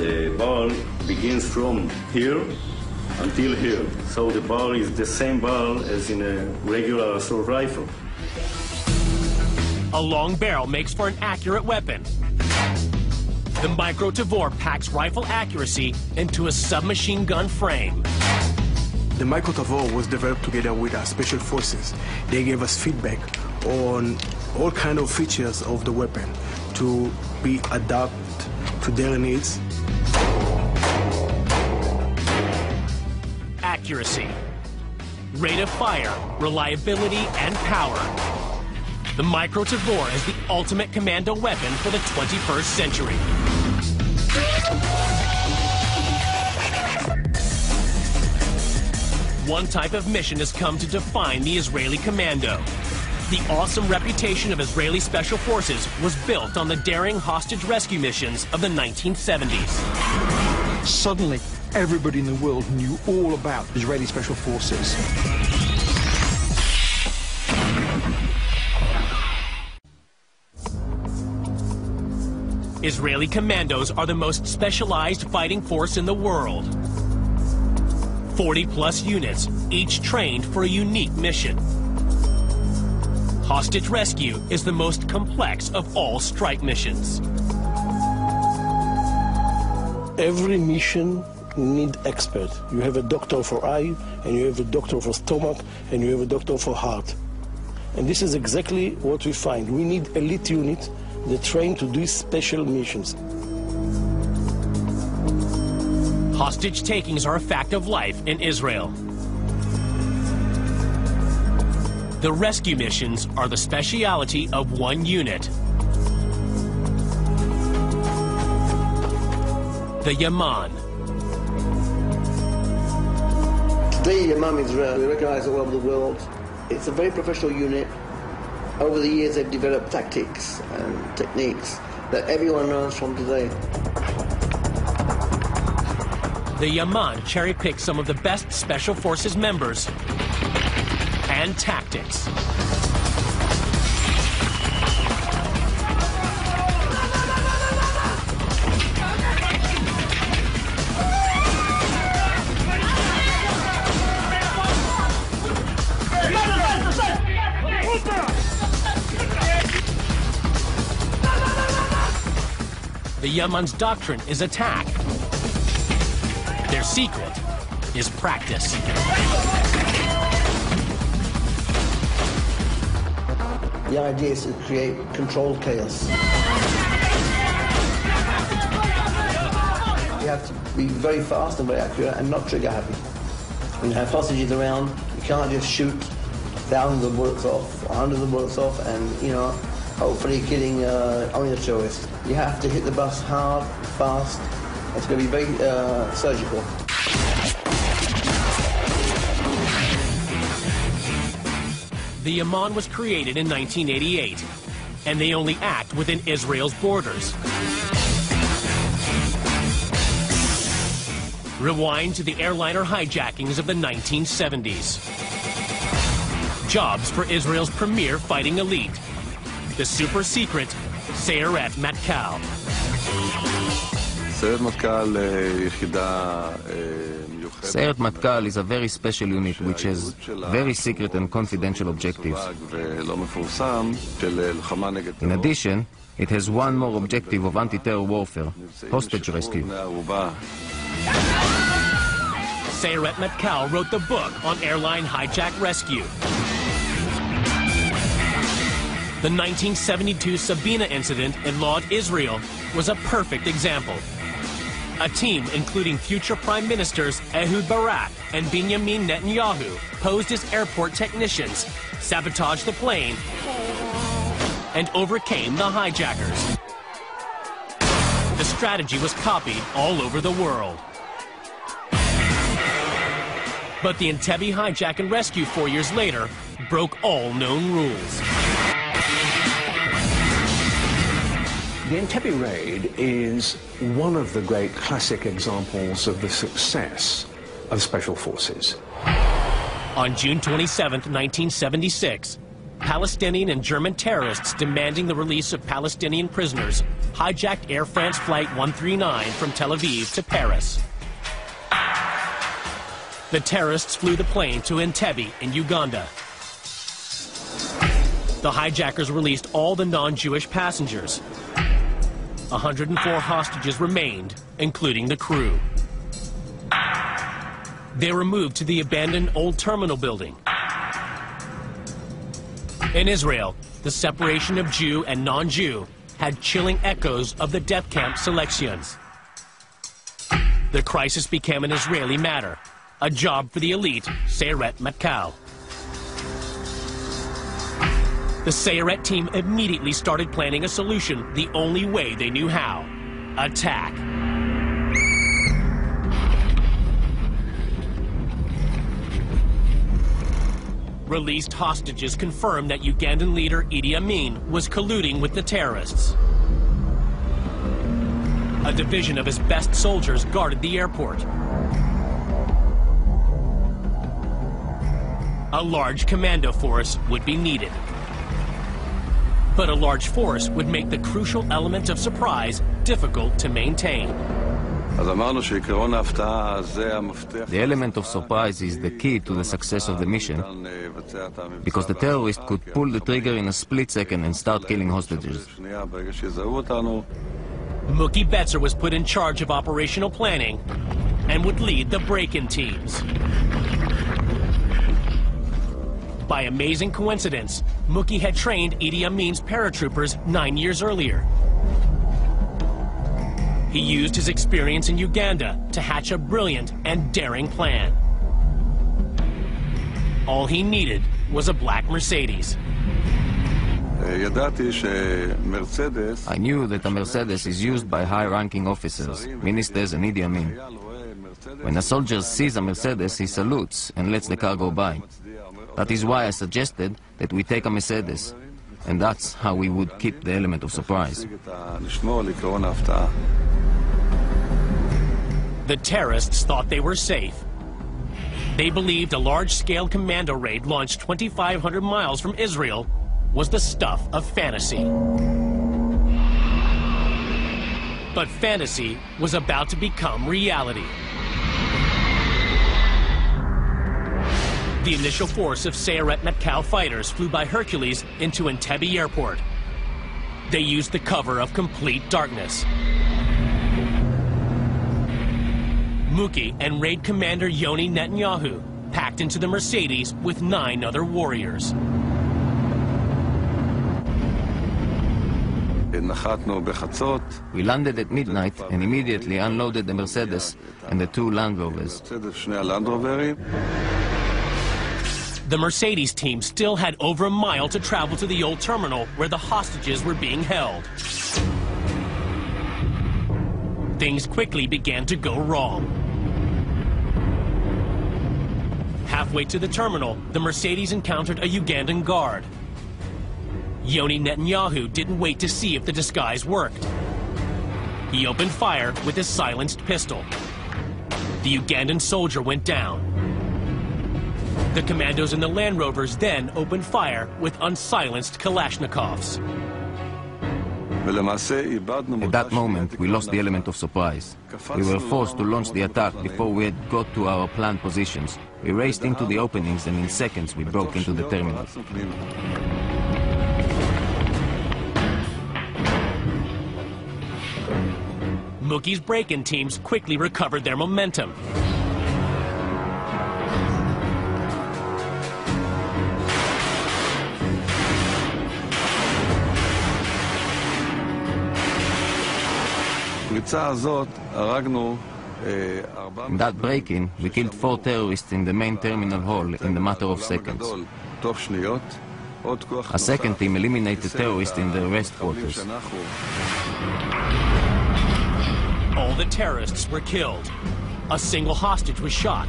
The barrel begins from here until here. So the barrel is the same barrel as in a regular assault rifle. A long barrel makes for an accurate weapon. The Micro Tavor packs rifle accuracy into a submachine gun frame. The Micro Tavor was developed together with our special forces. They gave us feedback on all kinds of features of the weapon to be adapted to their needs. Accuracy, rate of fire, reliability, and power. The Micro Tavor is the ultimate commando weapon for the 21st century. One type of mission has come to define the Israeli commando. The awesome reputation of Israeli special forces was built on the daring hostage rescue missions of the 1970s. Suddenly, everybody in the world knew all about Israeli special forces. Israeli commandos are the most specialized fighting force in the world. 40+ units, each trained for a unique mission. Hostage rescue is the most complex of all strike missions. Every mission needs expert. You have a doctor for eye, and you have a doctor for stomach, and you have a doctor for heart. And this is exactly what we find. We need elite units that train to do special missions. Hostage takings are a fact of life in Israel. The rescue missions are the speciality of one unit. The Yaman. Today, Yaman is recognized all over the world. It's a very professional unit. Over the years, they've developed tactics and techniques that everyone learns from today. The Yaman cherry-picks some of the best Special Forces members and tactics. The Yaman's doctrine is attack. Their secret is practice. The idea is to create controlled chaos. You have to be very fast and very accurate and not trigger happy. When you have hostages around, you can't just shoot thousands of bullets off, or hundreds of bullets off, and, hopefully killing only a terrorist. You have to hit the bus hard, fast. It's going to be very surgical. The Yaman was created in 1988, and they only act within Israel's borders. Rewind to the airliner hijackings of the 1970s. Jobs for Israel's premier fighting elite, the super secret Sayeret Matkal. Sayeret Matkal is a very special unit which has very secret and confidential objectives. In addition, it has one more objective of anti-terror warfare, hostage rescue. Sayeret Matkal wrote the book on airline hijack rescue. The 1972 Sabina incident in Lod, Israel was a perfect example. A team including future Prime Ministers Ehud Barak and Benjamin Netanyahu posed as airport technicians, sabotaged the plane, and overcame the hijackers. The strategy was copied all over the world. But the Entebbe hijack and rescue 4 years later broke all known rules. The Entebbe raid is one of the great classic examples of the success of special forces. On June 27, 1976, Palestinian and German terrorists demanding the release of Palestinian prisoners hijacked Air France Flight 139 from Tel Aviv to Paris. The terrorists flew the plane to Entebbe in Uganda. The hijackers released all the non-Jewish passengers. 104 hostages remained, including the crew. They were moved to the abandoned old terminal building. In Israel, the separation of Jew and non-Jew had chilling echoes of the death camp selections. The crisis became an Israeli matter, a job for the elite Sayeret Matkal. The Sayeret team immediately started planning a solution the only way they knew how: attack. Released hostages confirmed that Ugandan leader Idi Amin was colluding with the terrorists. A division of his best soldiers guarded the airport. A large commando force would be needed. But a large force would make the crucial element of surprise difficult to maintain. The element of surprise is the key to the success of the mission, because the terrorist could pull the trigger in a split second and start killing hostages. Mookie Betzer was put in charge of operational planning and would lead the break-in teams. By amazing coincidence, Mookie had trained Idi Amin's paratroopers 9 years earlier. He used his experience in Uganda to hatch a brilliant and daring plan. All he needed was a black Mercedes. I knew that a Mercedes is used by high-ranking officers, ministers and Idi Amin. When a soldier sees a Mercedes, he salutes and lets the car go by. That is why I suggested that we take a Mercedes, and that's how we would keep the element of surprise. The terrorists thought they were safe. They believed a large-scale commando raid launched 2,500 miles from Israel was the stuff of fantasy. But fantasy was about to become reality. The initial force of Sayeret Matkal fighters flew by Hercules into Entebbe Airport. They used the cover of complete darkness. Mookie and raid commander Yoni Netanyahu packed into the Mercedes with 9 other warriors. We landed at midnight and immediately unloaded the Mercedes and the 2 Land Rovers. The Mercedes team still had over a mile to travel to the old terminal where the hostages were being held. Things quickly began to go wrong. Halfway to the terminal, the Mercedes encountered a Ugandan guard. Yoni Netanyahu didn't wait to see if the disguise worked. He opened fire with his silenced pistol. The Ugandan soldier went down. The commandos in the Land Rovers then opened fire with unsilenced Kalashnikovs. At that moment, we lost the element of surprise. We were forced to launch the attack before we had got to our planned positions. We raced into the openings and in seconds we broke into the terminal. Mookie's break-in teams quickly recovered their momentum. In that break-in, we killed 4 terrorists in the main terminal hall in the matter of seconds. A second team eliminated terrorists in the rest quarters. All the terrorists were killed. A single hostage was shot.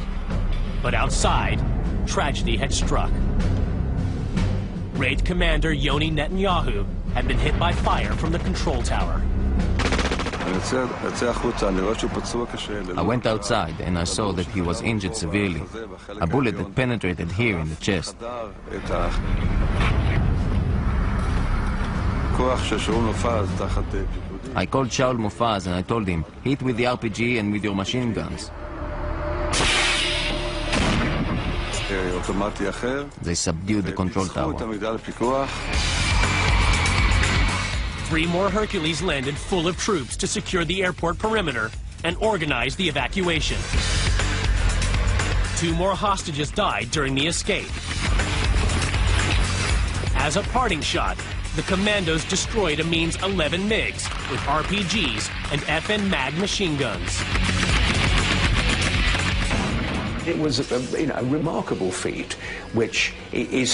But outside, tragedy had struck. Raid commander Yoni Netanyahu had been hit by fire from the control tower. I went outside and I saw that he was injured severely. A bullet had penetrated here in the chest. I called Shaul Mufaz and I told him, hit with the RPG and with your machine guns. They subdued the control tower. 3 more Hercules landed full of troops to secure the airport perimeter and organize the evacuation. 2 more hostages died during the escape. As a parting shot, the commandos destroyed Amin's 11 MiGs with RPGs and FN MAG machine guns. It was a remarkable feat, which is